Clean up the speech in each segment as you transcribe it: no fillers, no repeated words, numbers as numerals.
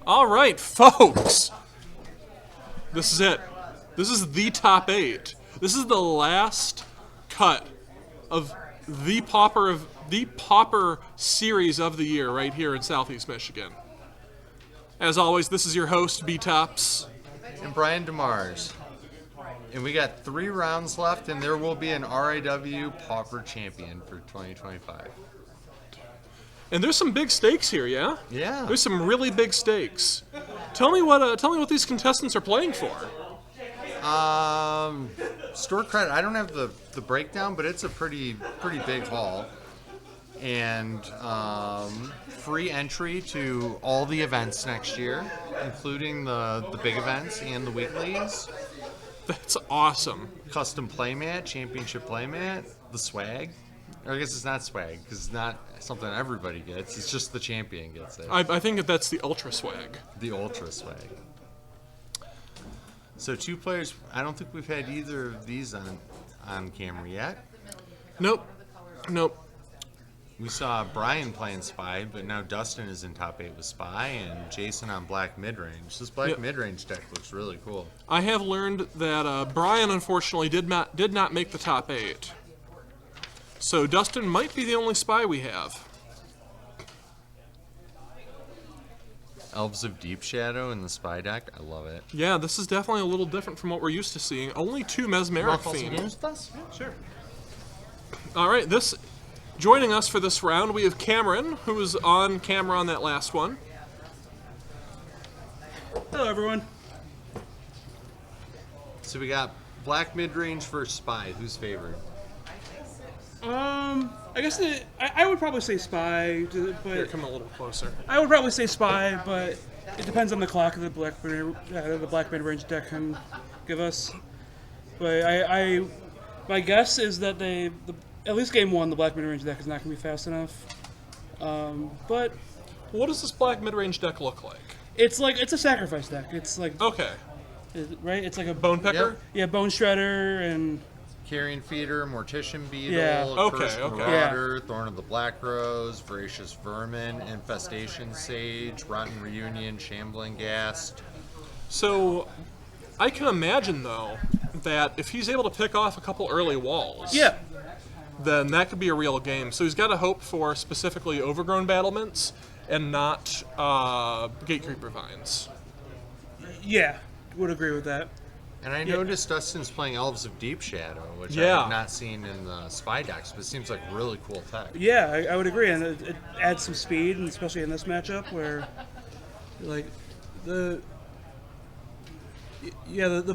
All right, folks. This is it. This is the top 8. This is the last cut of the Pauper series of the year right here in Southeast Michigan. As always, this is your host, B-Tops. And Brian DeMars. And we got 3 rounds left, and there will be an RAW Pauper champion for 2025. And there's some big stakes here, yeah? Yeah. There's some really big stakes. Tell me what these contestants are playing for. Store credit. I don't have the breakdown, but it's a pretty big haul. And free entry to all the events next year, including the big events and the weeklies. That's awesome. Custom playmat, championship playmat, the swag. Or I guess it's not swag, because it's not something everybody gets. It's just the champion gets it. I think that's the Ultra Swag. The Ultra Swag. So 2 players, I don't think we've had either of these on camera yet. Nope. We saw Brian playing Spy, but now Dustin is in top 8 with Spy, and Jason on Black Midrange. This Black Midrange deck looks really cool. I have learned that Brian, unfortunately, did not make the top 8. So Dustin might be the only Spy we have. Elves of Deep Shadow in the Spy deck. I love it. Yeah, this is definitely a little different from what we're used to seeing. Only 2 Mesmeric themes. Games with us? Yeah, sure. All right, joining us for this round, we have Cameron, who was on camera on that last one. Hello, everyone. So we got Black Midrange versus Spy. Who's favored? I guess I would probably say Spy, but Here, come a little closer. I would probably say Spy, but it depends on the clock that the Black Midrange deck can give us. But my guess is that at least game 1, the Black Midrange deck is not going to be fast enough. But What does this Black Midrange deck look like? it's a sacrifice deck. It's like Okay. right. It's like a Bone Pecker? Yep. Yeah, Bone Shredder and. Carrion Feeder, Mortician Beetle, Yeah. Cursed Okay. Marauder, Thorn of the Black Rose, Voracious Vermin, Infestation Sage, Rotten Reunion, Shambling Ghast. So, I can imagine, though, that if he's able to pick off a couple early walls, then that could be a real game. So he's got to hope for specifically Overgrown Battlements and not Gatecreeper Vines. Yeah, would agree with that. And I noticed Dustin's playing Elves of Deep Shadow, which I have not seen in the Spy decks, but it seems like really cool tech. Yeah, I would agree, and it adds some speed, and especially in this matchup where, like, the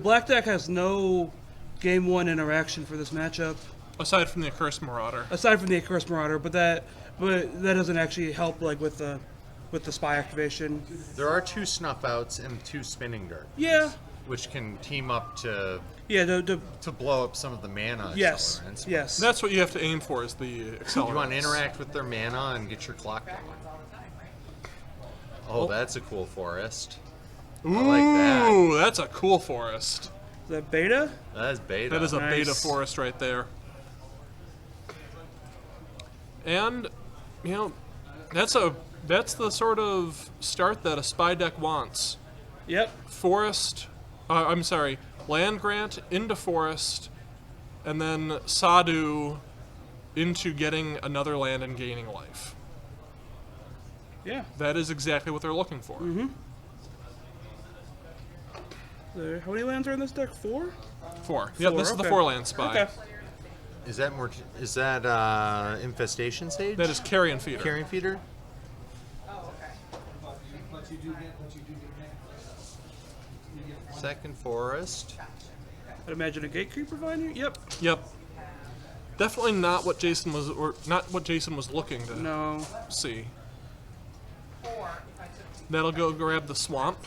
black deck has no game 1 interaction for this matchup Aside from the Accursed Marauder. but that doesn't actually help like with the Spy activation. There are 2 Snuff Outs and 2 Spinning Darts. Yeah. Which can team up to blow up some of the mana. Yes. accelerants. Yes. That's what you have to aim for, is the accelerants. You want to interact with their mana and get your clock going. Oh, that's a cool forest. Ooh, I like that. That's a cool forest. Is that beta? That is beta. That is a Nice. beta forest right there. And, that's the sort of start that a Spy deck wants. Yep. Land Grant into Forest, and then Sadu into getting another land and gaining life. Yeah. That is exactly what they're looking for. Mm-hmm. How many lands are in this deck? 4? 4. Yep, this is the okay. 4-land Spy. Okay. Is that Infestation Sage? That is Carrion Feeder. Carrion Feeder? Second Forest. I'd imagine a Gatecreeper Vine. Yep. Yep. Definitely not what Jason was looking to see. That'll go grab the Swamp.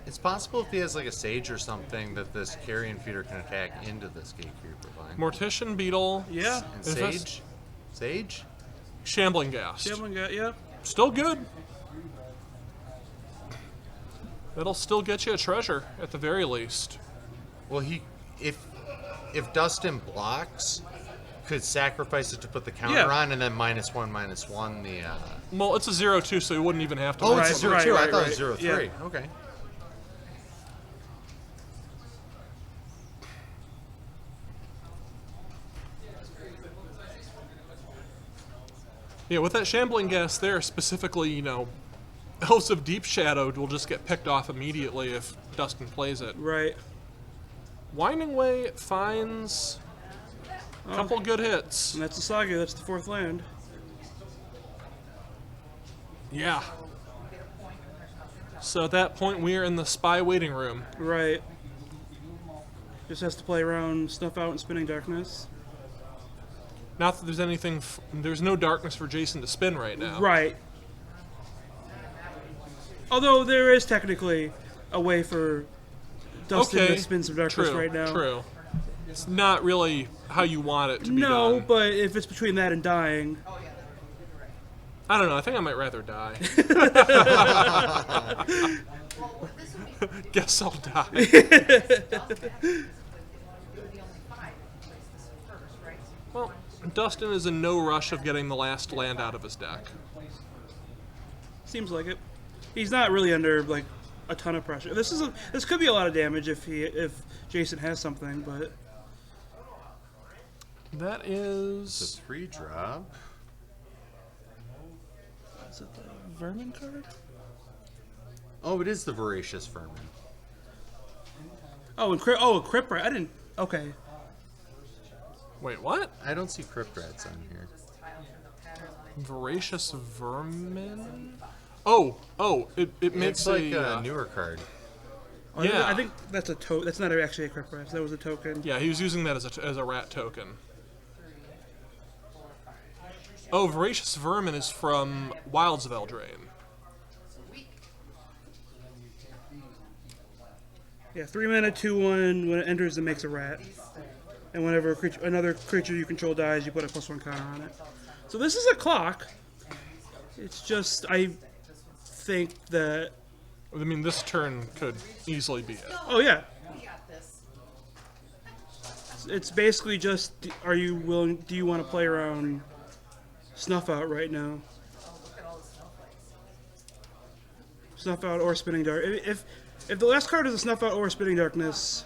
It's possible if he has like a Sage or something that this Carrion Feeder can attack into this Gatecreeper Vine. Mortician Beetle. Yeah. And Sage? Sage? Shambling Ghast. Yeah. Still good. That'll still get you a treasure at the very least. Well, if Dustin blocks, could sacrifice it to put the counter Yeah. on, and then -1/-1 the. Well, it's a 0-2, so you wouldn't even have to. Oh, win it's a something. 0-2. I right, thought right. it was 0-3. Okay. Yeah, with that shambling gas there, specifically, Elves of Deep Shadow will just get picked off immediately if Dustin plays it. Right. Winding Way finds a couple good hits. And that's the Saga. That's the 4th land. Yeah. So at that point, we are in the spy waiting room. Right. Just has to play around Snuff Out and Spinning Darkness. Not that there's anything, there's no darkness for Jason to spin right now. Right. Although there is technically a way for Dustin to spin some darkness true, right now. True. It's not really how you want it to be No, done. but if it's between that and dying, I don't know. I think I might rather die. Guess I'll die. Well, Dustin is in no rush of getting the last land out of his deck. seems like it. He's not really under like a ton of pressure. This could be a lot of damage if Jason has something, but That It's is... a 3-drop. is it the Vermin card? Oh, it is the Voracious Vermin. Oh, and Crypt Rat. I didn't. Okay. Wait, what? I don't see Crypt Rats on here. Voracious Vermin? Oh, it makes It's like a... a newer card. Oh, Yeah. I think that's a token. That's not actually a Crypt Rat. That was a token. Yeah, he was using that as a rat token. Oh, Voracious Vermin is from Wilds of Eldraine. Yeah, 3 mana, 2/1. When it enters, it makes a rat. And whenever another creature you control dies, you put a +1 counter on it. So this is a clock. It's just I think that. I mean, this turn could easily be it. Oh yeah. It's basically just, are you willing? Do you want to play around Snuff Out right now? Snuff Out or Spinning Dark. If the last card is a Snuff Out or Spinning Darkness,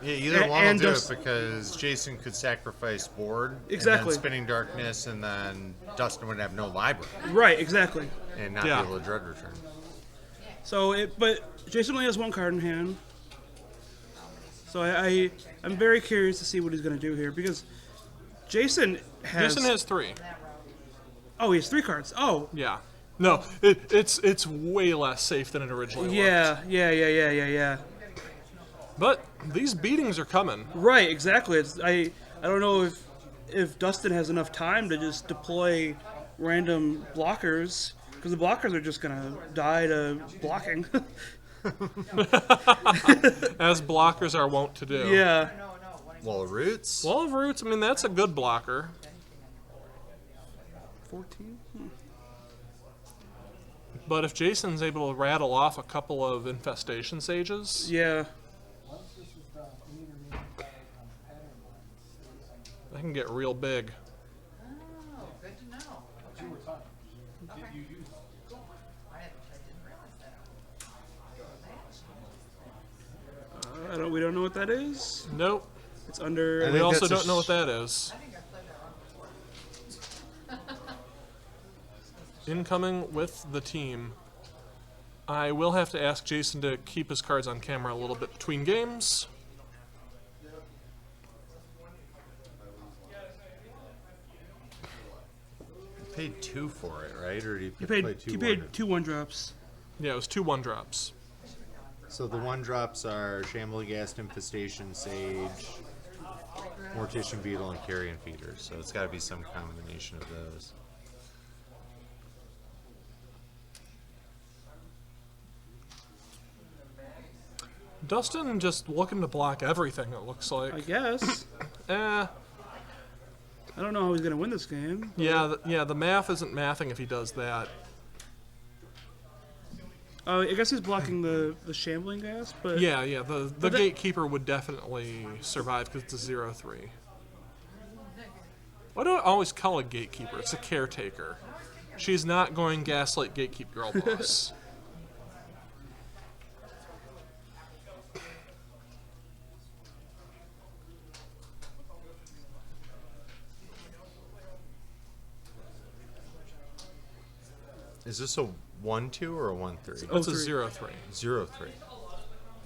Yeah, either one and will do it Dustin- because Jason could sacrifice board, Exactly. and then Spinning Darkness, and then Dustin would have no library right? Exactly. and not Yeah. be able to dread return. So but Jason only has 1 card in hand. So I'm very curious to see what he's going to do here because Jason has. Jason has 3. Oh, he has 3 cards. Oh. Yeah. No, it's way less safe than it originally looked. Yeah. But these beatings are coming. Right, exactly. I don't know if Dustin has enough time to just deploy random blockers because the blockers are just gonna die to blocking. As blockers are wont to do. Yeah. Wall of Roots. Wall of Roots, I mean, that's a good blocker. 14. But if Jason's able to rattle off a couple of Infestation Sages, Yeah. that can get real big. Oh, good to know. Okay. I didn't realize that. We don't know what that is. Nope. It's under. I We think also that's a don't know what that is. I think I played that wrong before. Incoming with the team. I will have to ask Jason to keep his cards on camera a little bit between games. You paid 2 for it, right? Or did You play paid. 2 You paid warded? 2 1-drops. Yeah, it was 2 1-drops. So the 1-drops are Shamblegast, Infestation, Sage, Mortician Beetle, and Carrion Feeder. So it's got to be some combination of those. Dustin just looking to block everything, it looks like. I guess. Eh, I don't know how he's gonna win this game. yeah, the math isn't mathing if he does that. I guess he's blocking the shambling gas, but Yeah, the that- Gatekeeper would definitely survive because it's a 0-3. Why do I always call a gatekeeper? It's a caretaker. She's not going gaslight gatekeep girl boss. Is this a 1-2 or a 1-3? That's a 0-3. 0-3. 0-3.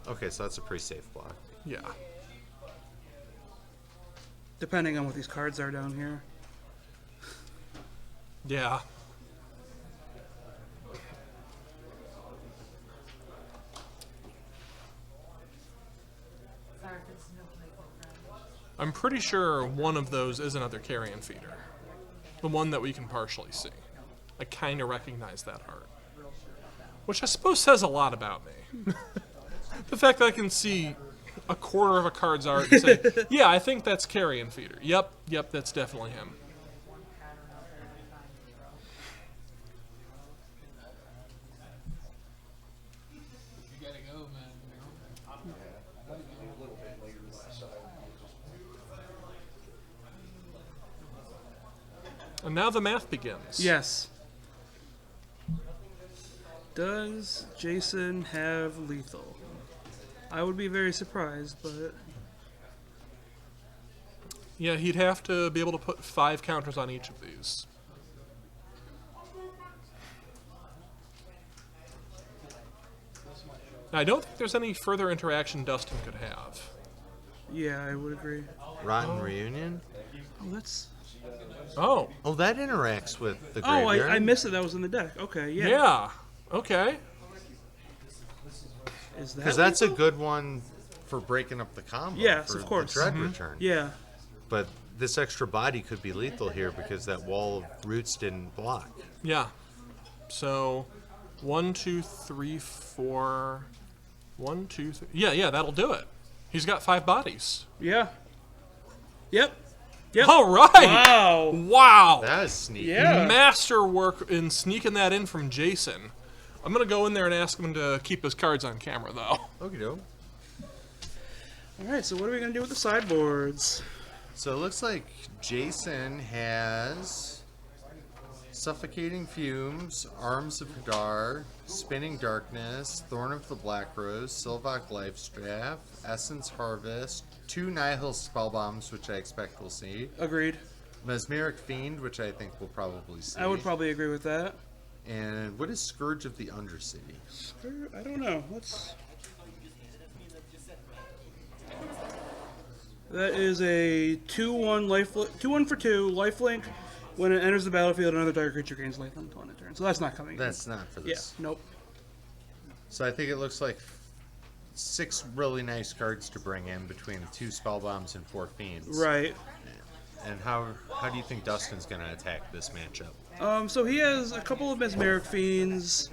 Okay, so that's a pretty safe block. Yeah. Depending on what these cards are down here. Yeah. Sorry if it's snowflake background. I'm pretty sure one of those is another carrion feeder. The one that we can partially see. I kind of recognize that heart. Which I suppose says a lot about me. The fact that I can see a quarter of a card's art and say, yeah, I think that's carrion feeder. Yep, that's definitely him. And now the math begins. Yes. Does Jason have lethal? I would be very surprised, but Yeah, he'd have to be able to put 5 counters on each of these. Now, I don't think there's any further interaction Dustin could have. yeah, I would agree. Rotten Reunion? Oh, that's. Oh, Oh, that interacts with the Oh, graveyard. I missed it. That was in the deck. Okay, yeah. yeah. Okay. Is that? Because that's a lethal? good one for breaking up the combo. Yes, for of course. The Dread Return. Yeah. But this extra body could be lethal here because that wall of roots didn't block. Yeah. So, 1, 2, 3, 4. 1, 2, 3. Yeah, that'll do it. He's got 5 bodies. Yeah. Yep. Yep. All right. Wow. Wow. That is sneaky. Yeah. Masterwork in sneaking that in from Jason. I'm gonna go in there and ask him to keep his cards on camera, though. Okie doke. All right. So what are we gonna do with the sideboards? So it looks like Jason has Suffocating Fumes, Arms of Hadar, Spinning Darkness, Thorn of the Black Rose, Sylvok Lifestraff, Essence Harvest, 2 Nihil Spellbombs, which I expect we'll see, Agreed. Mesmeric Fiend, which I think we'll probably see. I would probably agree with that. And what is Scourge of the Undercity? I don't know. Let's. That is a 2/1 life, 2/1 for 2 lifelink. When it enters the battlefield, another target creature gains life until end of turn. So that's not coming. That's not for Yeah. this. Nope. So I think it looks like 6 really nice cards to bring in between 2 Spellbombs and 4 Fiends. Right. And how do you think Dustin's going to attack this matchup? So he has a couple of Mesmeric Fiends.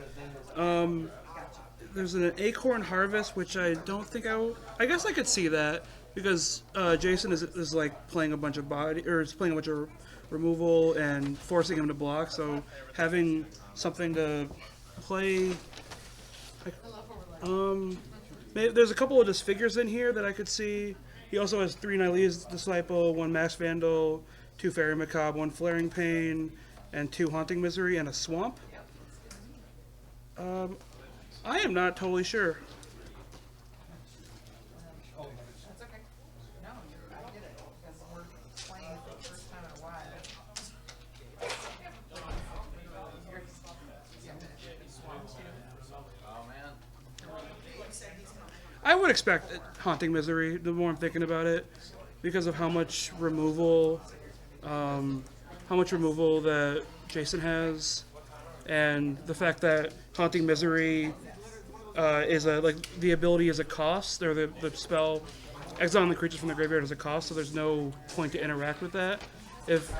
There's an Acorn Harvest, which I don't think I guess I could see that because Jason is like playing a bunch of is playing a bunch of removal and forcing him to block. So having something to play, there's a couple of disfigures in here that I could see. He also has 3 Nylea's Disciple, 1 Mass Vandal, 2 Fairy Macabre, 1 Flaring Pain, and 2 Haunting Misery, and a Swamp. I am not totally sure. That's okay. No, I get it, because we're playing for the first time in a while. I would expect Haunting Misery, the more I'm thinking about it, because of how much removal that Jason has, and the fact that Haunting Misery is the ability is a cost, or the spell exiling the creatures from the graveyard is a cost, so there's no point to interact with that. If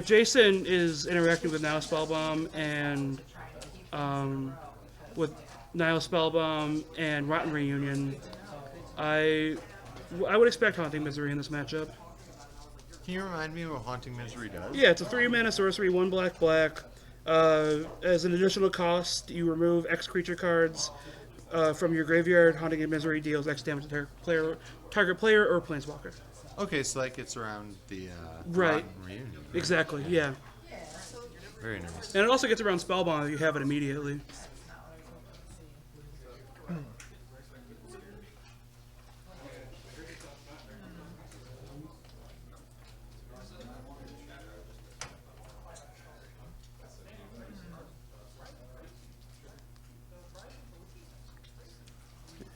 Jason is interacting with Nihil Spellbomb and with Nihil Spellbomb and Rotten Reunion, I would expect Haunting Misery in this matchup. Can you remind me what Haunting Misery does? Yeah, it's a 3-mana sorcery, 1 black. As an additional cost, you remove X creature cards from your graveyard. Haunting Misery deals X damage to target player or planeswalker. Okay, so that gets around the Right. Rotten Reunion. Exactly. Yeah. Very nice. And it also gets around Spellbound if you have it immediately.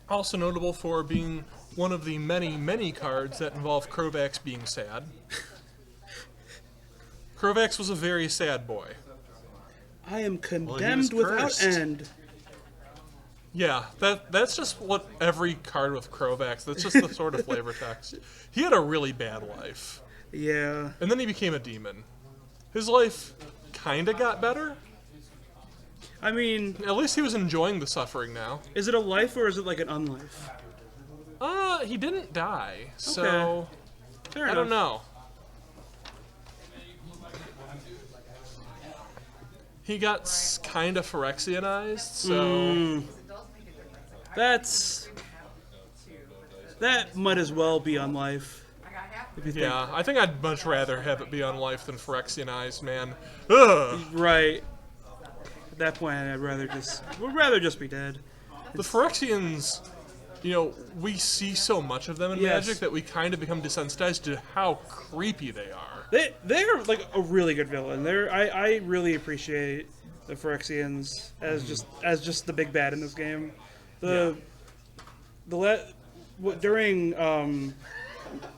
Also notable for being one of the many, many cards that involve Krovax being sad. Krovax was a very sad boy. I am was condemned without cursed. end. Yeah, that's just what every card with Krovax, that's just the sort of flavor text. He had a really bad life. Yeah. And then he became a demon. His life kinda got better. I mean, At least he was enjoying the suffering now. is it a life or is it like an unlife? He didn't die, so Fair I enough. don't know. He got kind of Phyrexianized, so That might as well be unlife. If you think. yeah, I think I'd much rather have it be on life than Phyrexianized, man. Ugh. Right. At that point, would rather just be dead. The Phyrexians, you know, we see so much of them in Yes. Magic that we kind of become desensitized to how creepy they are. They're like a really good villain. I really appreciate the Phyrexians as just the big bad in this game. During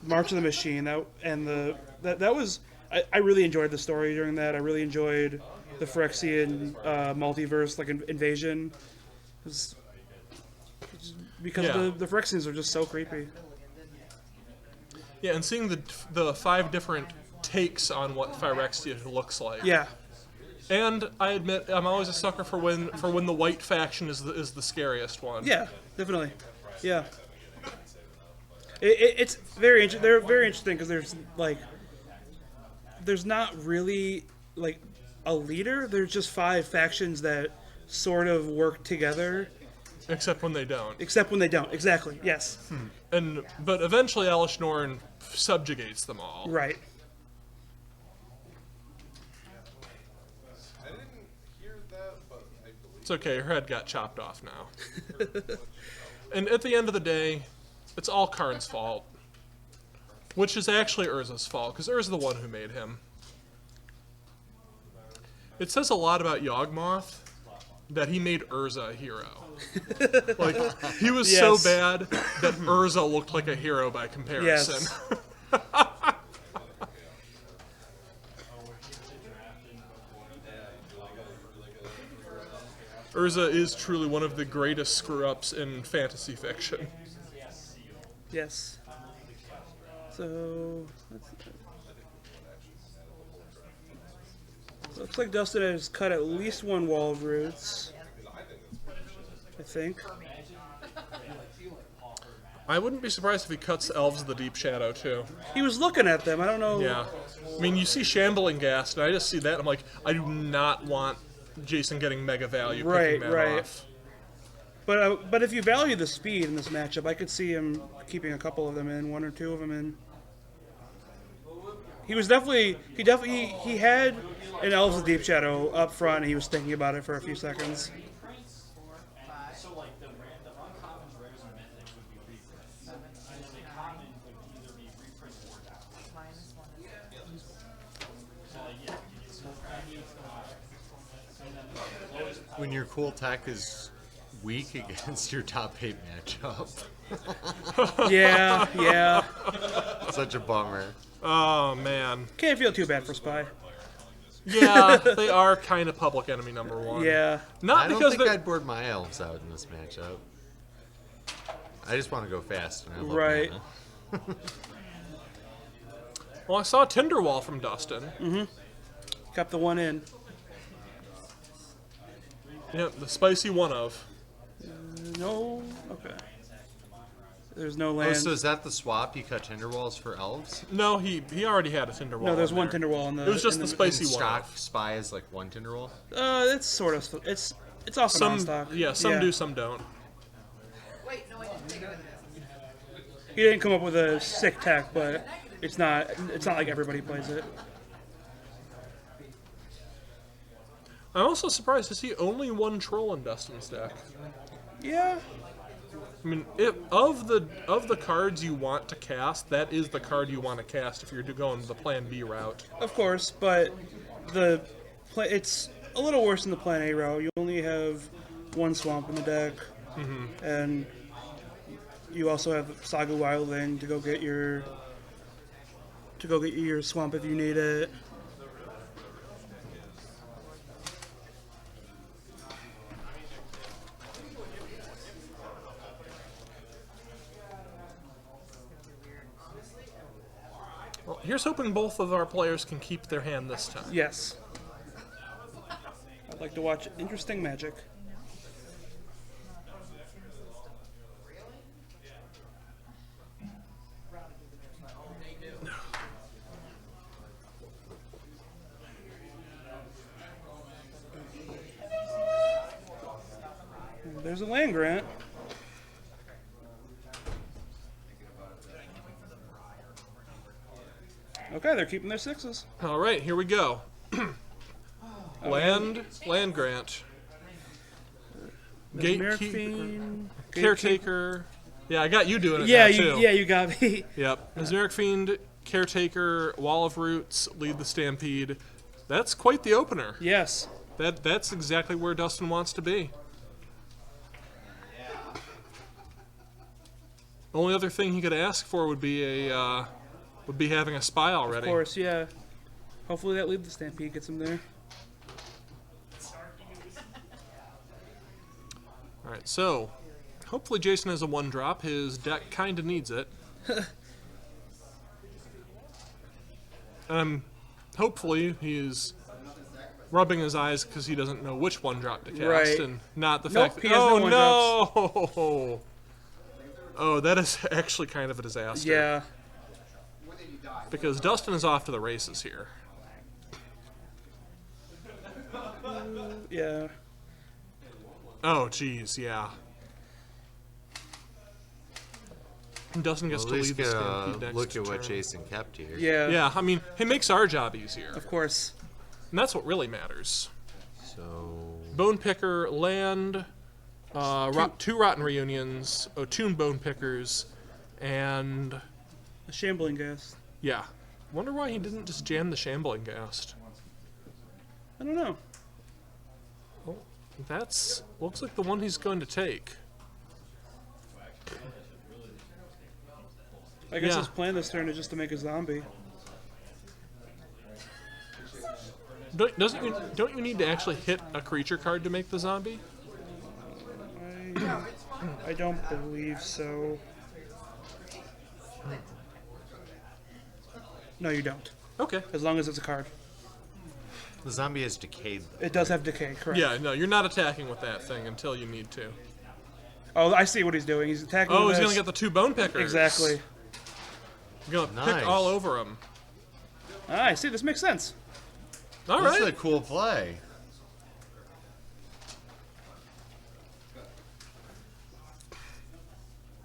March of the Machine that was I really enjoyed the story during that. I really enjoyed the Phyrexian multiverse like invasion. Because Yeah. the Phyrexians are just so creepy. Yeah, and seeing the 5 different takes on what Phyrexia looks like. Yeah. And I admit, I'm always a sucker for when the white faction is the scariest one. Yeah, definitely. Yeah. It's very interesting. They're very interesting because there's not really like a leader. There's just 5 factions that sort of work together, Except when they don't. except when they don't. Exactly. Yes. But eventually Alish Norn subjugates them all. Right. I didn't hear that, but I believe. It's okay, her head got chopped off now. And at the end of the day, it's all Karn's fault. Which is actually Urza's fault, because Urza's the one who made him. It says a lot about Yawgmoth that he made Urza a hero. Like, he was so Yes. bad that Urza looked like a hero by comparison. Yes. Urza is truly one of the greatest screw-ups in fantasy fiction. Yes. So looks like Dustin has cut at least one wall of roots. I think. I wouldn't be surprised if he cuts Elves of the Deep Shadow, too. He was looking at them. I don't know. Yeah. I mean, you see Shambling Ghast, and I just see that, and I'm like, I do not want Jason getting mega value Right, picking that right. off. But if you value the speed in this matchup, I could see him keeping a couple of them in, 1 or 2 of them in. He had an Elves of Deep Shadow up front, and he was thinking about it for a few seconds. So like the uncommons, rares, and mythics would be reprints. And then the common would either be reprint or down. Minus 1 is So like yeah, you get some crappy, and then the lowest When your cool tech is weak against your top 8 matchup. Yeah, yeah. Such a bummer. Oh, man. Can't feel too bad for Spy. Yeah, they are kind of public enemy number 1. Yeah. Not I don't because think they... I'd board my elves out in this matchup. I just want to go fast. And I love Right. mana. Well, I saw Tinderwall from Dustin. Kept the one in. Yep, the spicy one of. No. Okay. There's no Oh, land. so is that the swap? You cut Tinderwalls for elves? No, he already had a Tinderwall. No, there's in one there. Tinderwall in the. It was just in the spicy In one. stock, of. spy is like 1 Tinderwall? It's sort of. It's often on Some, stock. yeah, some do, some don't. Wait, no, I didn't take it with this. He didn't come up with a sick tech, but it's not like everybody plays it. I'm also surprised to see only one troll in Dustin's deck. Yeah. I mean, of the cards you want to cast, that is the card you want to cast if you're going the Plan B route. Of course, but it's a little worse than the Plan A route. You only have one swamp in the deck, and you also have Saga Wildling to go get your swamp if you need it. Well, here's hoping both of our players can keep their hand this time. Yes. I'd like to watch interesting magic. There's a land grant. Okay, they're keeping their 6s. All right, here we go. land grant. Fiend, Caretaker. Yeah, I got you doing it Yeah, now, too. you got me. Yep. Mesmeric Fiend, Caretaker, Wall of Roots, Lead the Stampede. That's quite the opener. Yes. That's exactly where Dustin wants to be. The only other thing he could ask for would be having a spy already. Of course, yeah. Hopefully that Lead the Stampede gets him there. All right, so hopefully Jason has a 1-drop. His deck kind of needs it. Hopefully he's rubbing his eyes because he doesn't know which 1-drop to cast, Right. and not the Nope, fact he that. has Oh no no! Oh, that is actually kind of a disaster. Yeah. Because Dustin is off to the races here. Yeah. Oh, geez, yeah. Dustin gets At to least lead the get Stampede a next look at what turn. Jason kept here. Yeah. Yeah, I mean, it makes our job easier. Of course. And that's what really matters. So Bone Picker, land, 2 Rotten Reunions, Otune Bone Pickers, and A Shambling Ghast. yeah. Wonder why he didn't just jam the Shambling Ghast. I don't know. That's looks like the one he's going to take. I guess Yeah. his plan this turn is just to make a zombie. Don't you need to actually hit a creature card to make the zombie? I don't believe so. No, you don't. Okay. As long as it's a card. the zombie has decayed, though. It does have decay, correct. Yeah, no, you're not attacking with that thing until you need to. Oh, I see what he's doing. He's attacking Oh, with he's this. gonna get the 2 Bone Pickers. Exactly. He's gonna Nice. pick all over him. Ah, I see. This makes sense. All This is a right. cool play.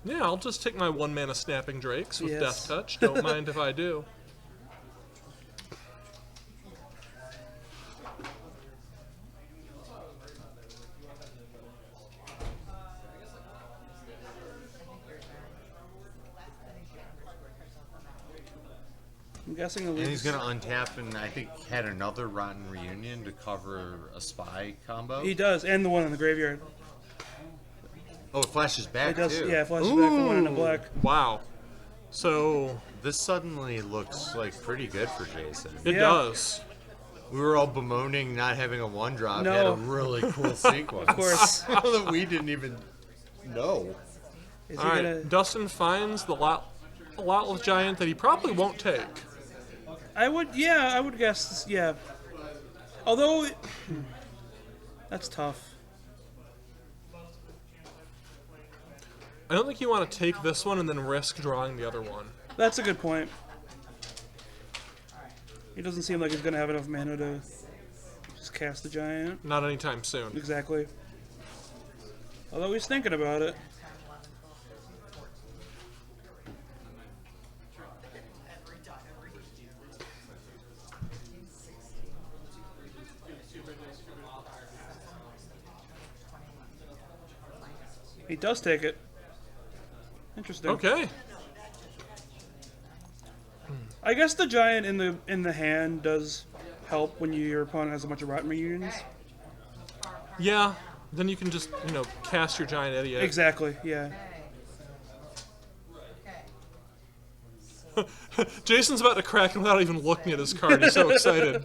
Yeah, I'll just take my 1-mana Snapping Drakes with Yes. Death Touch. Don't mind if I do. I'm guessing the And lead. he's going to untap and I think had another Rotten Reunion to cover a spy combo. He does, and the one in the graveyard. Oh, it flashes back It does. too. Yeah, it flashes back for one in the black. Wow. So This suddenly looks like pretty good for Jason. it Yeah. does. We were all bemoaning not having a 1-drop. No. He had a really cool sequence. Of course. that we didn't even know. Is All he right. gonna? Dustin finds the Lotless Giant that he probably won't take. I would. Yeah, I would guess. Yeah. Although, that's tough. I don't think you want to take this one and then risk drawing the other one. That's a good point. He doesn't seem like he's gonna have enough mana to just cast the giant. Not anytime soon. Exactly. Although he's thinking about it. He does take it. Interesting. Okay. I guess the giant in the hand does help when your opponent has a bunch of Rotten Reunions. Yeah. Then you can just, cast your giant idiot. Exactly. Yeah. Okay. Jason's about to crack him without even looking at his card. He's so excited.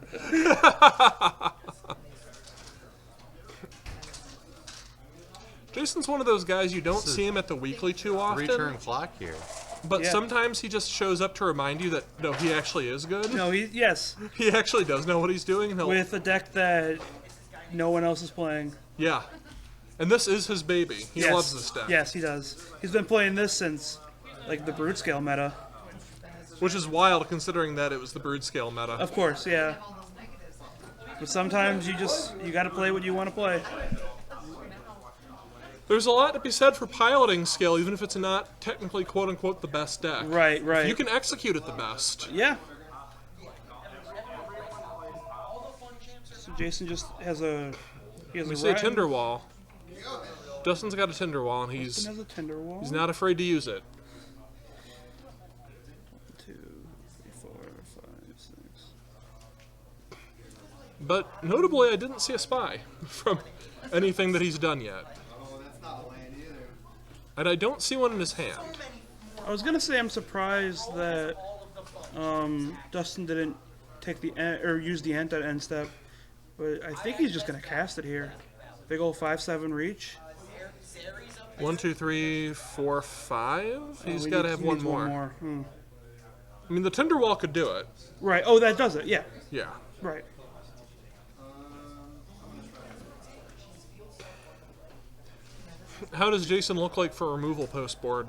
Jason's one of those guys you don't see him at the weekly too often. 3-turn clock here. But Yeah. sometimes he just shows up to remind you that, no, he actually is good. No, yes, He actually does know what he's doing. And he'll, with a deck that no one else is playing. yeah. And this is his baby. He Yes. loves this deck. Yes, he does. He's been playing this since, like, the Brute Scale meta. Which is wild considering that it was the brood scale meta. Of course, yeah. But sometimes you gotta play what you want to play. There's a lot to be said for piloting skill, even if it's not technically quote unquote the best deck. Right, right. You can execute it the best. Yeah. So Jason just has a. He has We a say Ryan. Tinderwall. Dustin's got a Tinderwall, and He has a Tinderwall. he's not afraid to use it. 2, 3, 4, 5, 6. But notably, I didn't see a spy from anything that he's done yet. And I don't see one in his hand. I was gonna say I'm surprised that Dustin didn't take the or use the Ent at end step, but I think he's just gonna cast it here. Big ol' 5/7 reach. 1, 2, 3, 4, 5. He's He got to needs- have he one needs more. Hmm. I mean, the Tinderwall could do it. Right. Oh, that does it. Yeah. Yeah. Right. How does Jason look like for removal post board?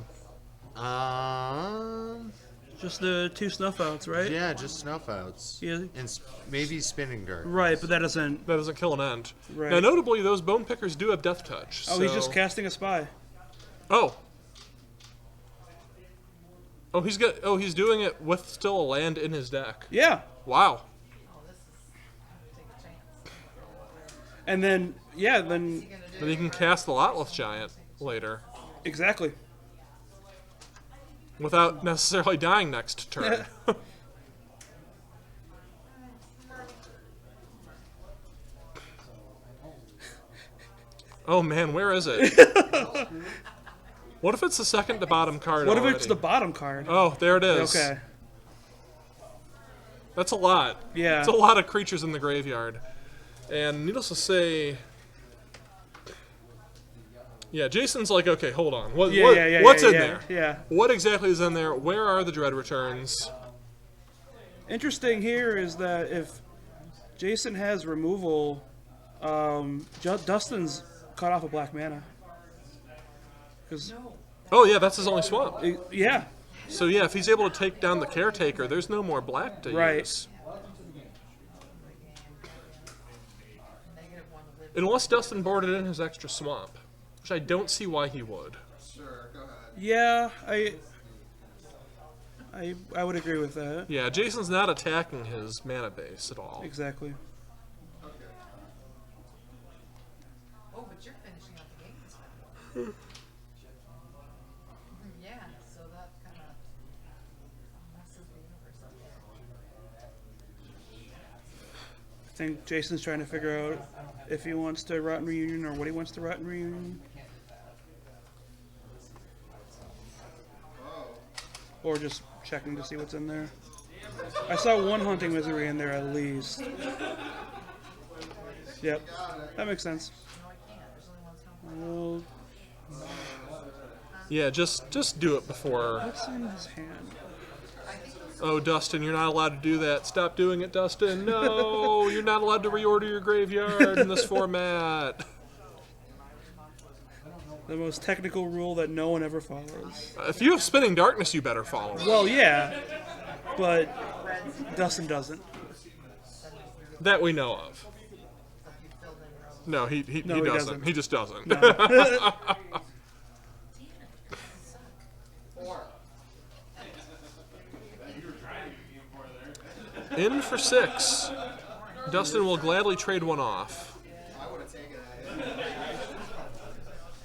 Just the 2 snuff outs, right? Yeah, just snuff outs. Yeah. And maybe spinning dart. Right, but that doesn't. That doesn't kill an end. Right. Now, notably, those bone pickers do have death touch. Oh, he's so- just casting a spy. Oh. Oh, he's doing it with still a land in his deck. Yeah. Wow. Take a chance. And then then Then he can cast the Lotless Giant later exactly. without necessarily dying next turn. Oh man, where is it? What if it's the second to bottom card What if already? it's the bottom card? Oh, there it is. Okay. That's a lot. Yeah. It's a lot of creatures in the graveyard. And needless to say... Yeah, Jason's like, okay, hold on. What's in there? Yeah. What exactly is in there? Where are the Dread Returns? Interesting here is that if Jason has removal, Dustin's cut off a black mana. 'Cause, Oh yeah, that's his only swamp. yeah, So yeah, if he's able to take down the Caretaker, there's no more black to Right. use. Negative 1 to live. Unless Dustin boarded in his extra swamp, which I don't see why he would. yeah, I would agree with that. Yeah, Jason's not attacking his mana base at all. Exactly. Oh, but you're finishing up the game this time. Yeah, so that kind of messes the universe up there. I think Jason's trying to figure out if he wants to Rotten Reunion or what he wants to Rotten Reunion. Or just checking to see what's in there. I saw one Hunting Misery in there at least. Yep, that makes sense. No, I can't. There's only one stone. Well, Yeah, just do it before. what's in his hand? Oh, Dustin, you're not allowed to do that. Stop doing it, Dustin. No, you're not allowed to reorder your graveyard in this format. The most technical rule that no one ever follows. If you have Spinning Darkness, you better follow it. Well, yeah, but Dustin doesn't. That we know of. You filled in rows. No, he No, he doesn't. doesn't. He just doesn't. In for 6. Dustin will gladly trade one off.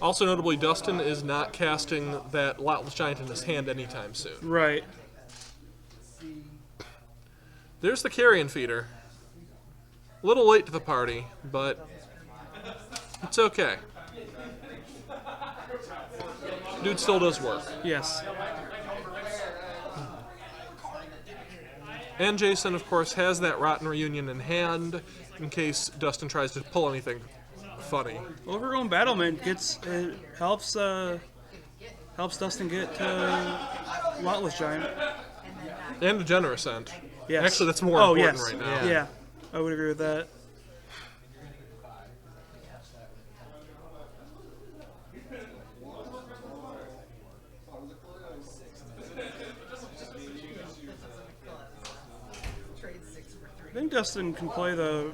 Also notably, Dustin is not casting that Lotless Giant in his hand anytime soon. Right. There's the carrion feeder. A little late to the party, but it's okay. Dude still does work. Yes. And Jason, of course, has that Rotten Reunion in hand in case Dustin tries to pull anything funny. Overgrown Battlement helps Dustin get Lotless Giant. And the Generous End. Yes. Actually, that's more important right now. Yeah, I would agree with that. Trade 6 for 3. I think Dustin can play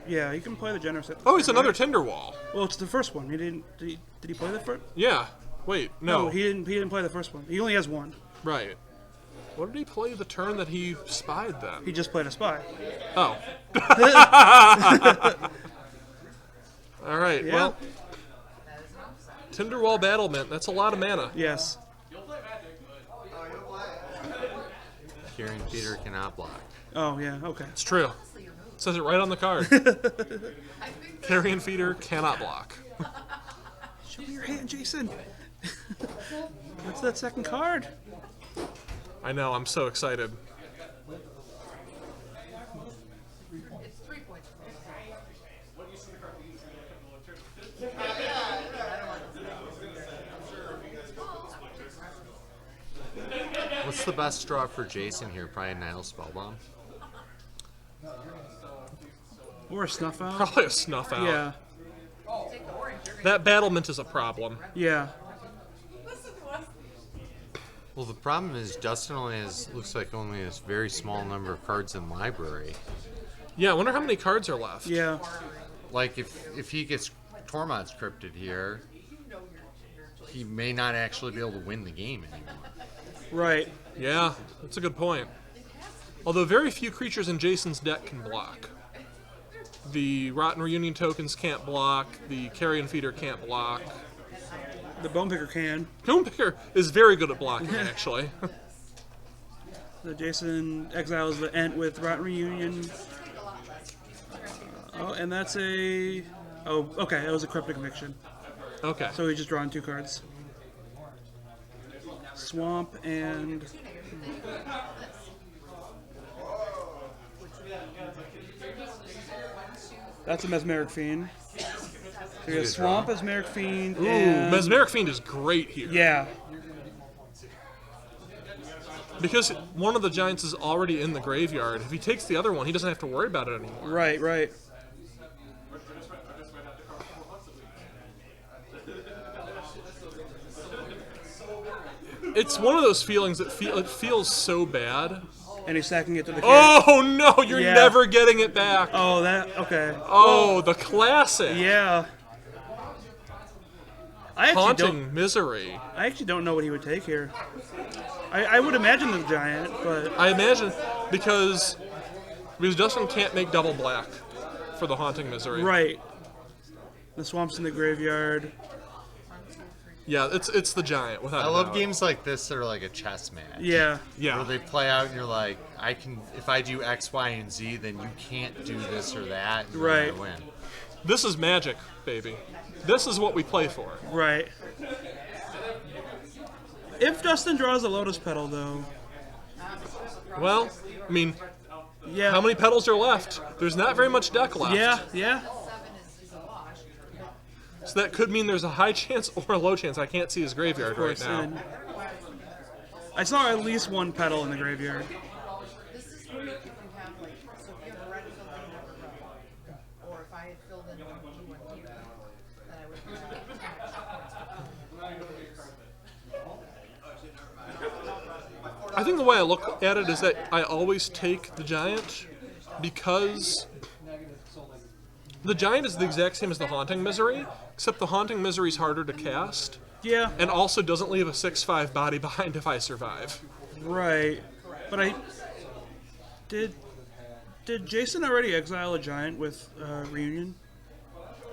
he can play the Generous. Oh, it's another Tinderwall. Well, it's the first one. Did he play the first? Yeah. Wait, no. No, he didn't play the first one. He only has one. Right. What did he play the turn that he spied then? He just played a spy. Oh. All right. Yeah. Well, Tinderwall Battlement. That's a lot of mana. Yes. Carrying Peter cannot block. Oh yeah. Okay. It's true. It says it right on the card. Carrion Feeder cannot block. Show me your hand, Jason. What's that second card? I know. I'm so excited. It's 3 points. What's the best draw for Jason here? Probably Nile Spellbomb. Or a snuff out? Probably a snuff out. Yeah. That battlement is a problem. Yeah. Well, the problem is Dustin only has, looks like only has very small number of cards in library. Yeah, I wonder how many cards are left. Yeah. Like if he gets Tormod's Cryptid here, he may not actually be able to win the game anymore. Right. Yeah, that's a good point. Although very few creatures in Jason's deck can block. The Rotten Reunion tokens can't block. The Carrion Feeder can't block. The Bone Picker can. Bone Picker is very good at blocking, actually. The Jason exiles the Ent with Rotten Reunion. And that's a... Oh, okay, that was a Cryptic Conviction. Okay. So he just drawn 2 cards. Swamp and... That's a Mesmeric Fiend. So you have Swamp, Mesmeric Fiend, Ooh, and... Mesmeric Fiend is great here. Yeah. Because one of the giants is already in the graveyard. If he takes the other one, he doesn't have to worry about it anymore. Right, right. It's one of those feelings that it feels so bad. And he's stacking it to the card. Oh no, you're Yeah. never getting it back. Oh, that... Okay. Oh, the classic. Yeah. I Haunting Misery. I actually don't know what he would take here. I would imagine the Giant, but... I imagine because Dustin can't make double black for the Haunting Misery. Right. The Swamp's in the graveyard. Yeah, it's the giant without I a love doubt. games like this that are like a chess match. Yeah. Yeah. Where they play out and you're like, if I do X, Y, and Z, then you can't do this or that. And then Right. I win. This is Magic, baby. This is what we play for. Right. If Dustin draws a Lotus Petal, though... Well, I mean, Yeah. how many petals are left? There's not very much deck left. Yeah, yeah. 7 is a wash. So that could mean there's a high chance or a low chance. I can't see his graveyard right now. And I saw at least 1 petal in the graveyard. This is where if you have like, so if you have a red filled in over row, or if I had filled in one blue one here, then I would I think the way I look at it is that I always take the giant because the giant is the exact same as the Haunting Misery, except the Haunting Misery is harder to cast Yeah. and also doesn't leave a 6/5 body behind if I survive. Right. But I... Did Jason already exile a Giant with Reunion?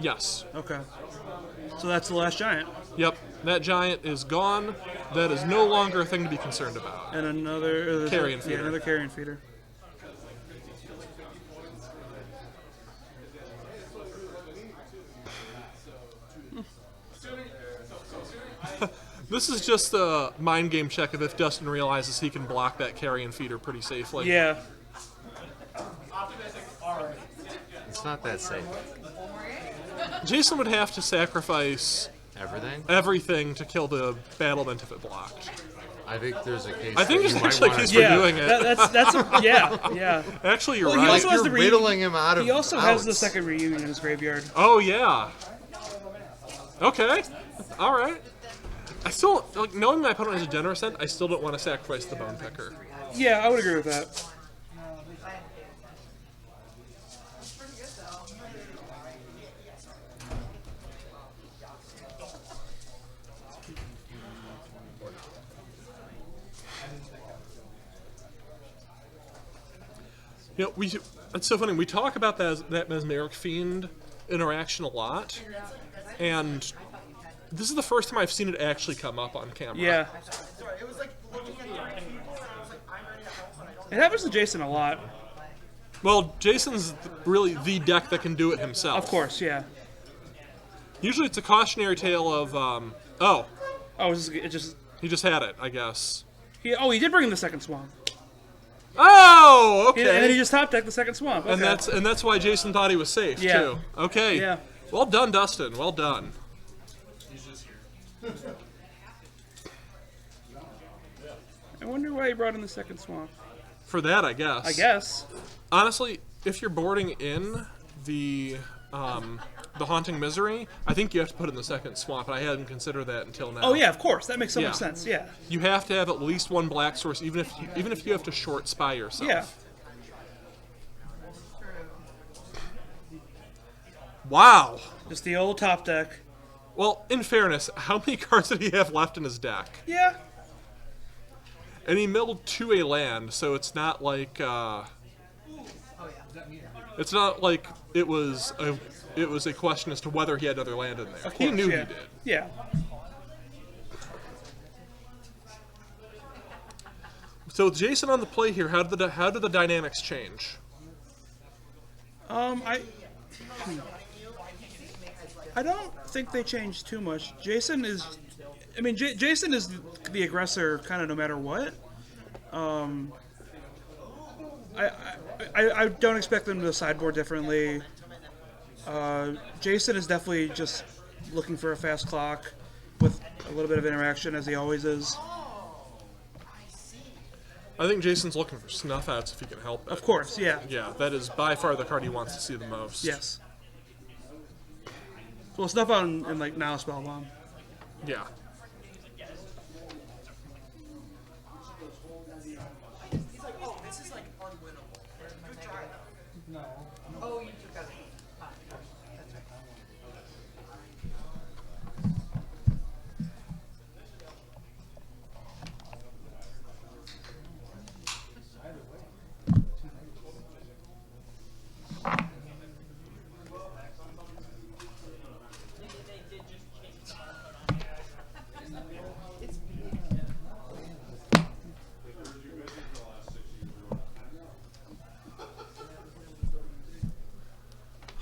Yes. Okay. So that's the last giant. Yep. That giant is gone. That is no longer a thing to be concerned about. And another Carrion feeder. Yeah, another carrion feeder. This is just a mind game check of if Dustin realizes he can block that carrion feeder pretty safely. Yeah. It's not that safe. Jason would have to sacrifice Everything? everything to kill the battlement if it blocked. I think there's a case. I think that there's you might actually a wanna- case for Yeah. doing it. Yeah. Actually, you're Well, he right. also has You're the whittling him out of. He also has the outs. second reunion in his graveyard. Oh yeah. Okay. All right. I still like knowing my opponent has a generous end. I still don't want to sacrifice the bone picker. Yeah, I would agree with that. You know, it's so funny. We talk about that mesmeric fiend interaction a lot, and this is the first time I've seen it actually come up on camera. Yeah. It happens to Jason a lot. Well, Jason's really the deck that can do it himself. Of course, yeah. Usually, it's a cautionary tale of oh, Oh, it just he just had it, I guess. he did bring in the second swamp. Oh, okay. And then he just top decked the second swamp. Okay. And that's why Jason thought he was safe Yeah. too. Okay. Yeah. Well done, Dustin. Well done. I wonder why he brought in the second swamp. For that, I guess. I guess. Honestly, if you're boarding in the haunting misery, I think you have to put in the second swamp. And I hadn't considered that until now. Oh yeah, of course. That makes so Yeah. much sense. Yeah. You have to have at least one black source, even if you have to short spy yourself. Yeah. Wow. Just the old top deck. Well, in fairness, how many cards did he have left in his deck? Yeah. And he milled to a land, so it's not like it's not like it was a question as to whether he had another land in there. Of He course, knew yeah. he did. Yeah. So with Jason on the play here, how did the dynamics change? I don't think they changed too much. Jason is Jason is the aggressor kind of no matter what. I don't expect them to sideboard differently. Jason is definitely just looking for a fast clock with a little bit of interaction, as he always is. I think Jason's looking for snuff outs if he can help it. Of course, yeah. Yeah, that is by far the card he wants to see the most. Yes. Well, stuff on in like now Spellbomb. Yeah. Oh, you took out.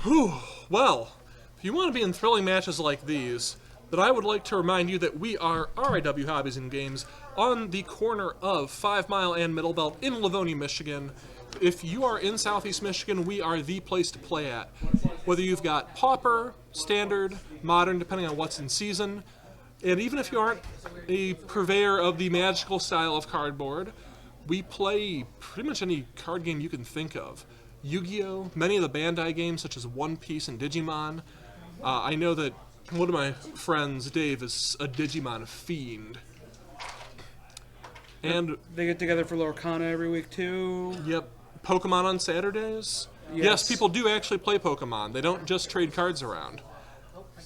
Whew. Well, if you want to be in thrilling matches like these, then I would like to remind you that we are RIW Hobbies and Games on the corner of 5 Mile and Middle Belt in Livonia, Michigan. If you are in Southeast Michigan, we are the place to play at. Whether you've got Pauper, Standard, Modern, depending on what's in season, and even if you aren't a purveyor of the magical style of cardboard, we play pretty much any card game you can think of. Yu-Gi-Oh!, many of the Bandai games such as One Piece and Digimon. I know that one of my friends, Dave, is a Digimon fiend. And, They get together for Lorcana every week too. yep, Pokemon on Saturdays. Yes, Yes. people do actually play Pokemon. They don't just trade cards around.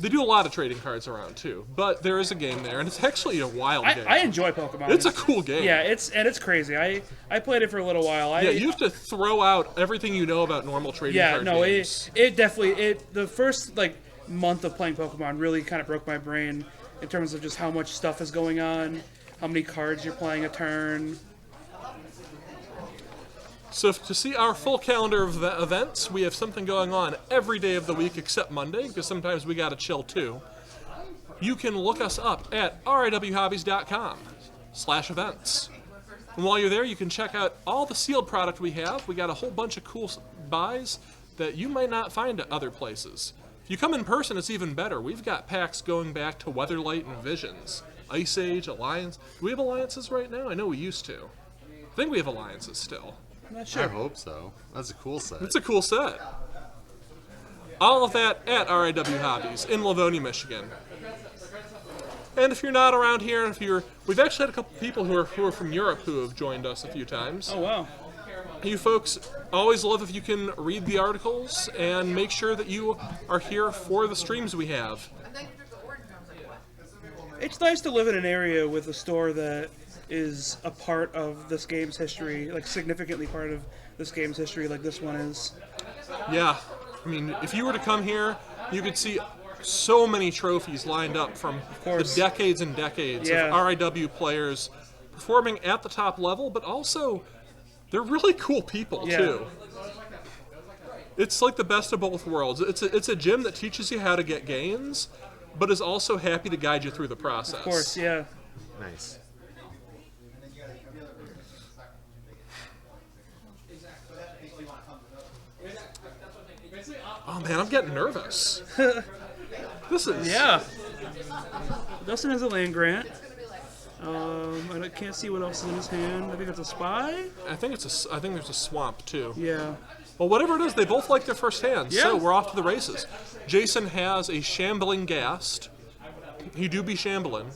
They do a lot of trading cards around too, but there is a game there, and it's actually a wild game. I enjoy Pokemon. It's a cool game. Yeah, it's crazy. I played it for a little while. Yeah, you have to throw out everything you know about normal trading Yeah, card no, games. it definitely the first like month of playing Pokemon really kind of broke my brain in terms of just how much stuff is going on, how many cards you're playing a turn. So to see our full calendar of events, we have something going on every day of the week except Monday, because sometimes we gotta chill too. You can look us up at riwhobbies.com/events. And while you're there, you can check out all the sealed product we have. We got a whole bunch of cool buys that you might not find at other places. If you come in person, it's even better. We've got packs going back to Weatherlight and Visions, Ice Age, Alliance. Do we have Alliances right now? I know we used to. I think we have Alliances still. I'm not I sure. hope so. That's a cool set. It's a cool set. All of that at RIW Hobbies in Livonia, Michigan. And if you're not around here, we've actually had a couple people who are from Europe who have joined us a few times. Oh, wow. You folks always love if you can read the articles and make sure that you are here for the streams we have. And then you took the orange, and I was like, what? It's nice to live in an area with a store that is a part of this game's history, like significantly part of this game's history, like this one is. Yeah, I mean, if you were to come here, you could see so many trophies lined up from the course. decades and decades Yeah. of RIW players performing at the top level, but also they're really cool people Yeah. too. It's like the best of both worlds. It's a gym that teaches you how to get gains, but is also happy to guide you through the process. Of course, yeah. Nice. Oh man, I'm getting nervous. This is Yeah. Dustin has a land grant. I can't see what else is in his hand. I think it's a spy. I think there's a swamp too. Yeah. Well, whatever it is, they both like their first hands, so Yeah. we're off to the races. Jason has a shambling Ghast. He do be shambling.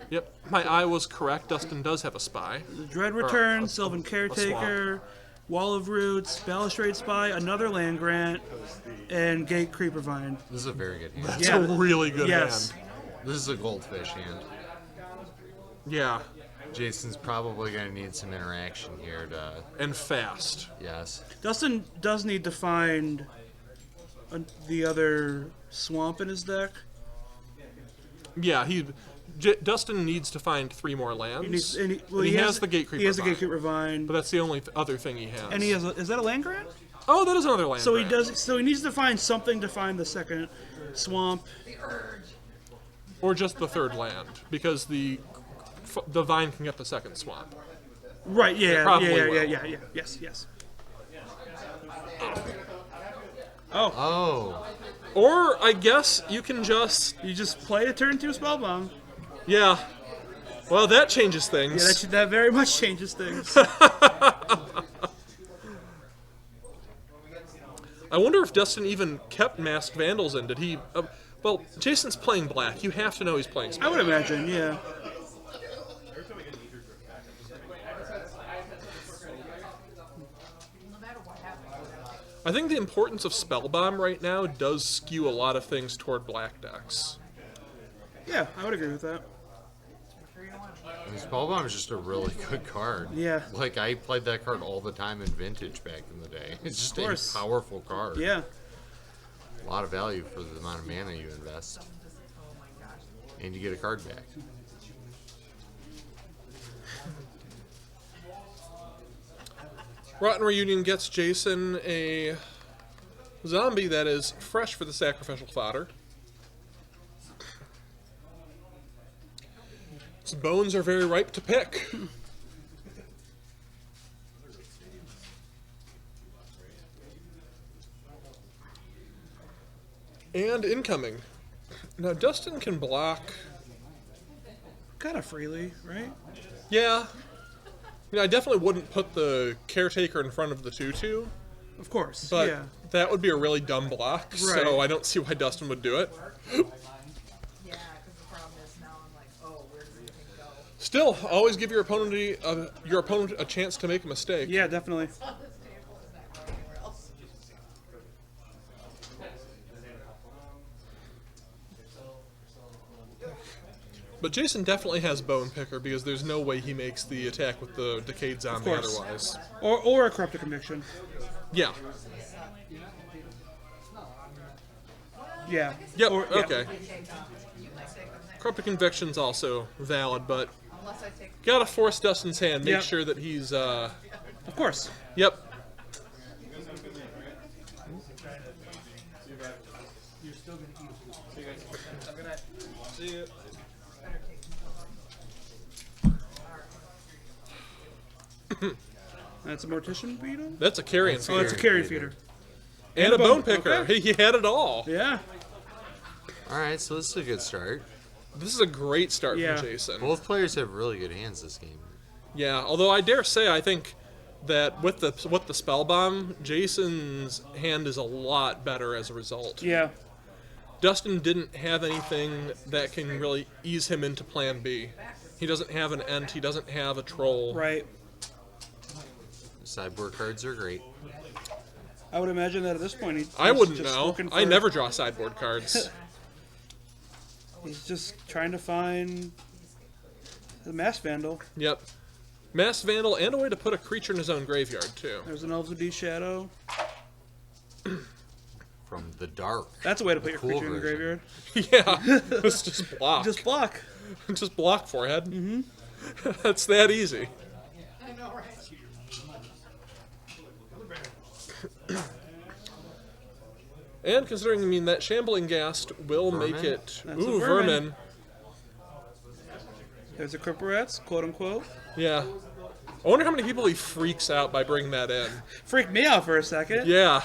Yep, my eye was correct. Dustin does have a spy. Dread Return, Sylvan Caretaker, Wall of Roots, Balustrade Spy, another land grant, and Gate Creeper Vine. This is a very good hand. It's Yeah. a really good Yes. hand. This is a goldfish hand. Yeah, Jason's probably going to need some interaction here to. and fast. Yes. Dustin does need to find the other swamp in his deck. Yeah, Dustin needs to find 3 more lands. He needs, and And he has the Gate Creeper He has the Vine. Gate Creeper Vine, But that's the only other thing he has. and he has. Is that a land grant? Oh, that is another land. So he grant. does. So he needs to find something to find the second swamp. Or just the 3rd land, because the vine can get the 2nd swamp. Right. Yeah. probably Yeah. will. Yeah. Yes. Yes. Oh, Oh. Or I guess you can just you just play a turn 2 spellbound. yeah. Well, that changes things. Yeah, that very much changes things. I wonder if Dustin even kept Masked Vandals in. Did he? Well, Jason's playing black. You have to know he's playing I spell. would imagine. Yeah. No matter what happens. I think the importance of Spellbomb right now does skew a lot of things toward black decks. Yeah, I would agree with that. Spellbomb is just a really good card. Yeah. Like, I played that card all the time in Vintage back in the day. It's just a course. powerful card. Yeah. A lot of value for the amount of mana you invest. And you get a card back. Rotten Reunion gets Jason a zombie that is fresh for the sacrificial fodder. Its bones are very ripe to pick. And incoming. Now Dustin can block. Kind of freely, right? Yeah. I definitely wouldn't put the caretaker in front of the 2/2, Of course. but yeah. that would be a really dumb block, so Right. I don't see why Dustin would do it. Yeah, because the problem is now I'm like, oh, where does everything go? Still, always give your opponent a chance to make a mistake. Yeah, definitely. On this table is not going anywhere else. But Jason definitely has Bone Picker because there's no way he makes the attack with the Decayed Zombie course. otherwise. Or a Corrupted Conviction. Yeah. Yeah. Yep. Or- yeah. Okay. Corrupted Conviction's also valid, but Unless I take gotta force Dustin's hand. Make Yep. sure that he's. Of course. Yep. See you. That's a mortician beetle? That's a carrion Oh, feeder. that's a carrion feeder. And a bone picker. okay. He had it all. Yeah. All right, so this is a good start. This is a great start Yeah. from Jason. Both players have really good hands this game. Yeah, although I dare say I think that with the spell bomb, Jason's hand is a lot better as a result. Yeah. Dustin didn't have anything that can really ease him into Plan B. He doesn't have an Ent. He doesn't have a troll. Right. Sideboard cards are great. I would imagine that at this point I wouldn't just know. looking I for- never draw sideboard cards. He's just trying to find the Mass Vandal. Yep. Mass Vandal and a way to put a creature in his own graveyard too. There's an Elves of D Shadow. From the dark. That's a way to put your cool creature in the version. graveyard. Yeah, it's just block. Just block. Just block forehead. Mm-hmm. That's that easy. I know, right? And considering, I mean, that Shambling Ghast will make Vermin? it. That's a Ooh, vermin. vermin. There's a Cripparats, quote unquote. Yeah. I wonder how many people he freaks out by bringing that in. Freaked me out for a second. Yeah.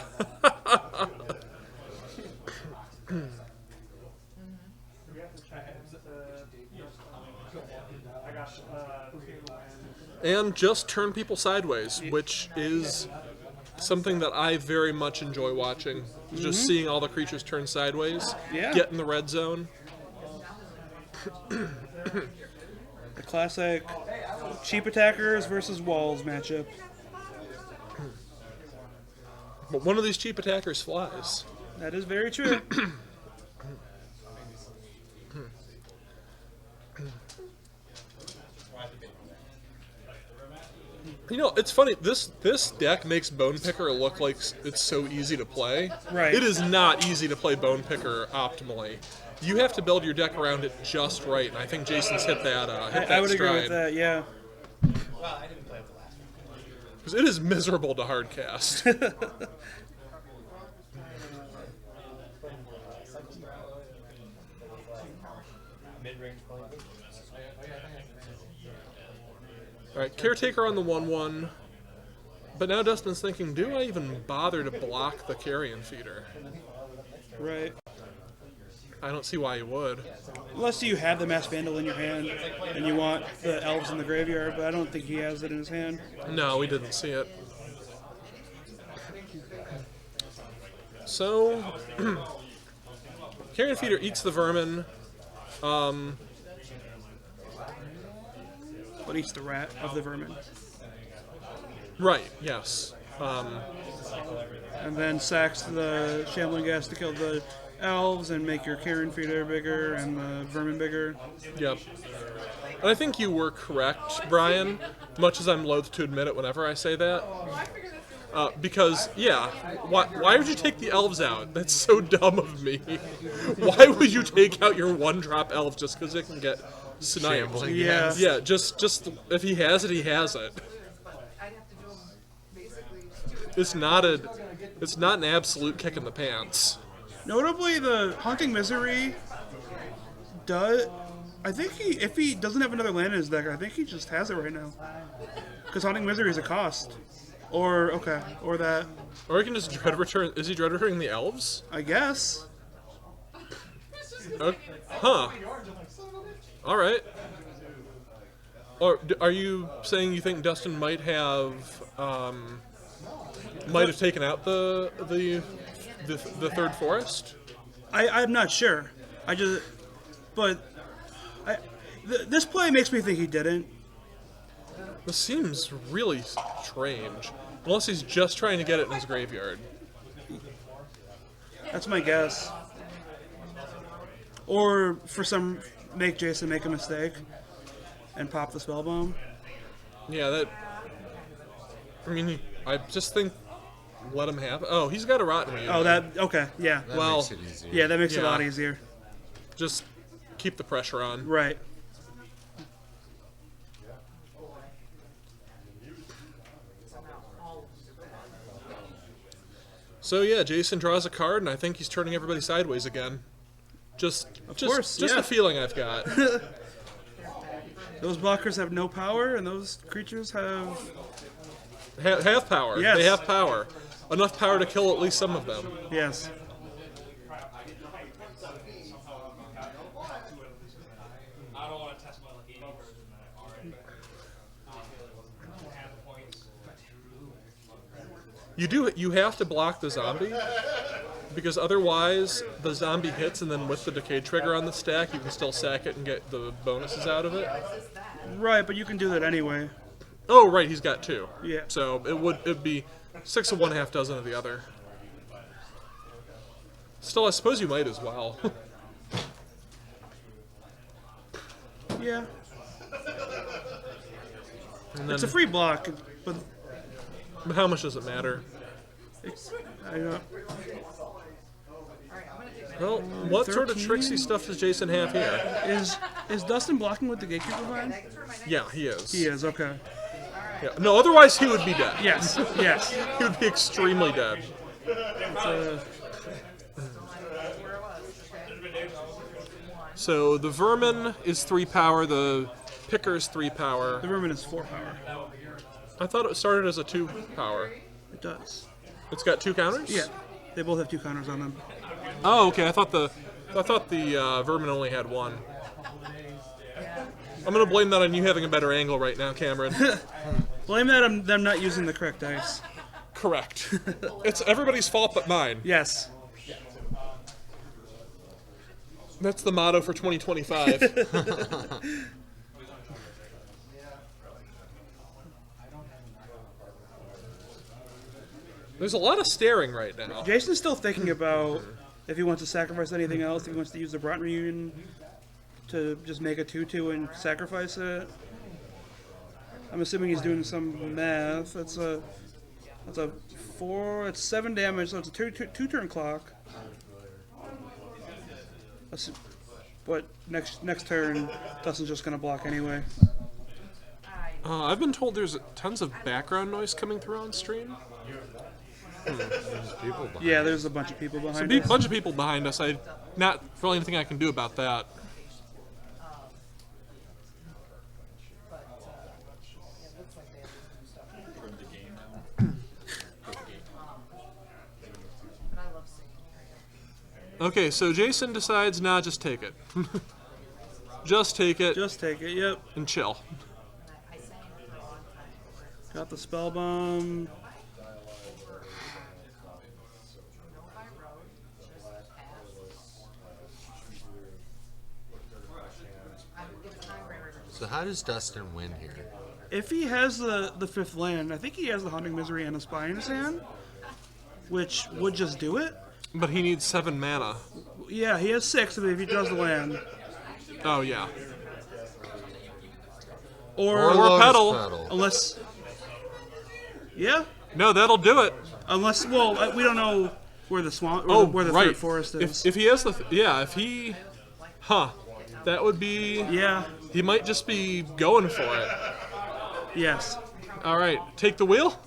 And just turn people sideways, which is something that I very much enjoy watching. Just seeing all the creatures turn sideways, Yeah. get in the red zone. The classic cheap attackers versus walls matchup. But one of these cheap attackers flies. That is very true. You know, it's funny. This deck makes Bone Picker look like it's so easy to play. Right. It is not easy to play Bone Picker optimally. You have to build your deck around it just right, and I think Jason's hit that. I would agree with that, yeah. Because it is miserable to hard cast. All right, Caretaker on the 1/1. But now Dustin's thinking, do I even bother to block the Carrion Feeder? Right. I don't see why you would. Unless you have the Mass Vandal in your hand and you want the Elves in the graveyard, but I don't think he has it in his hand. No, we didn't see it. So, Carrion Feeder eats the vermin. But eats the rat of the vermin. Right, yes. And then sacks the Shambling Ghast to kill the Elves and make your Carrion Feeder bigger and the vermin bigger. Yep. And I think you were correct, Brian, much as I'm loath to admit it whenever I say that. Because, yeah, why would you take the elves out? That's so dumb of me. Why would you take out your one-drop elf just because it can get sniped? Shambling Yeah. Ghast. Yeah, just if he has it, he has it. I'd have to do them basically. It's not an absolute kick in the pants. Notably, the Haunting Misery does. I think if he doesn't have another land in his deck, I think he just has it right now. Because Haunting Misery is a cost. Or that, Or he can just dread return. Is he dread returning the elves? I guess. Huh. All right. Or are you saying you think Dustin might have taken out the third forest? I'm not sure. This play makes me think he didn't. This seems really strange. Unless he's just trying to get it in his graveyard. That's my guess. Or make Jason make a mistake and pop the spell bomb. Yeah, that. I mean, I just think let him have. Oh, he's got a rotten reunion. Oh, that okay. Yeah. That Well, makes it easier. Yeah, that makes it a lot Yeah. easier. Just keep the pressure on. Right. So yeah, Jason draws a card, and I think he's turning everybody sideways again. Just course, a yeah. feeling I've got. Those blockers have no power, and those creatures have. Have power. Yes. They have power. Enough power to kill at least some of them. Yes. I don't want to test my luck 80 version that already. I don't have the points. You have to block the zombie, because otherwise the zombie hits, and then with the decay trigger on the stack, you can still sack it and get the bonuses out of it. Right, but you can do that anyway. Oh, right, he's got 2. Yeah. So it'd be 6 of one, half dozen of the other. Still, I suppose you might as well. Yeah. And It's a then, free block, but how much does it matter? I don't. Well, what sort of 13? tricksy stuff does Jason have here? Is Dustin blocking with the gatekeeper behind? Yeah, he is. He is. Okay. Yeah. No, otherwise he would be dead. Yes. Yes. He would be extremely dead. So the vermin is 3 power, the picker is 3 power. The vermin is 4 power. I thought it started as a 2 power. It does. It's got 2 counters? Yeah. They both have 2 counters on them. Oh, okay. I thought the vermin only had 1. I'm gonna blame that on you having a better angle right now, Cameron. Blame that on them not using the correct dice. Correct. It's everybody's fault but mine. Yes. That's the motto for 2025. There's a lot of staring right now. Jason's still thinking about if he wants to sacrifice anything else. If he wants to use the Broughton Reunion to just make a 2/2 and sacrifice it. I'm assuming he's doing some math. That's a 4. It's 7 damage. So it's a two turn clock. But next turn, Dustin's just gonna block anyway. I've been told there's tons of background noise coming through on stream. There's people behind. Yeah, there's a bunch of people behind A us. bunch of people behind us. Not really anything I can do about that. Okay, so Jason decides, nah, just take it. Just take it Just take it. Yep. and chill. Got the spell bomb. So how does Dustin win here? If he has the 5th land, I think he has the Haunting Misery and a Spy in his hand, which would just do it. But he needs 7 mana. Yeah, he has 6 if he draws the land. Oh, yeah. Or Lotus pedal. unless. Yeah, No, that'll do it. unless we don't know where the swamp, Oh, where the right. third forest is. If he has the, if he, that would be, Yeah. he might just be going for it. Yes. All right, take the wheel.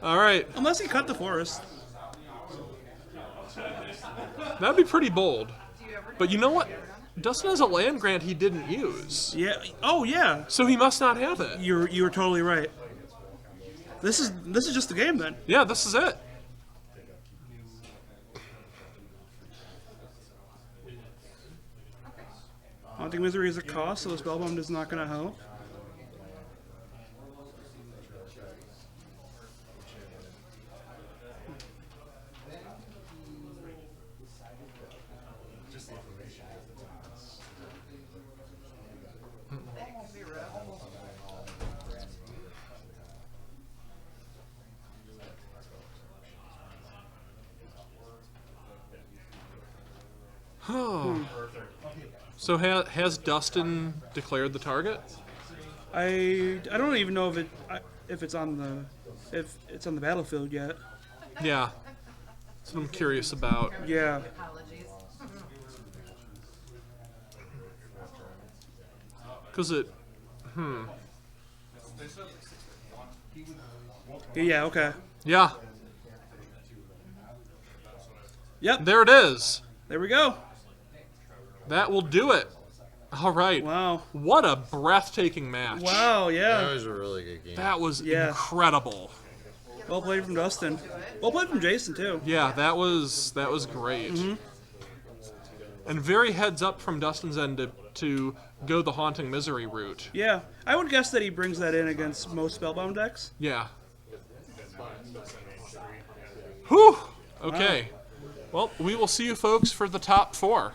All right, Unless he cut the forest. that'd be pretty bold. But you know what? Dustin has a land grant he didn't use, Yeah. Oh yeah. so he must not have it. You were totally right. This is just the game then. Yeah, this is it. Haunting Misery is a cost, so the spell bomb is not going to help. So has Dustin declared the target? I don't even know if it's on the if it's on the battlefield yet. Yeah. That's what I'm curious about. Yeah. Apologies. Because it. Yeah. Okay. Yeah. Yep. There it is. There we go. That will do it. All right. Wow. What a breathtaking match. Wow. That Yeah. was a really good game. That was Yeah. incredible. Well played from Dustin. Well played from Jason too. Yeah, that was great. And very heads up from Dustin's end to go the Haunting Misery route. Yeah. I would guess that he brings that in against most Spellbound decks. Yeah. Whew. Okay. Well, we will see you folks for the top 4.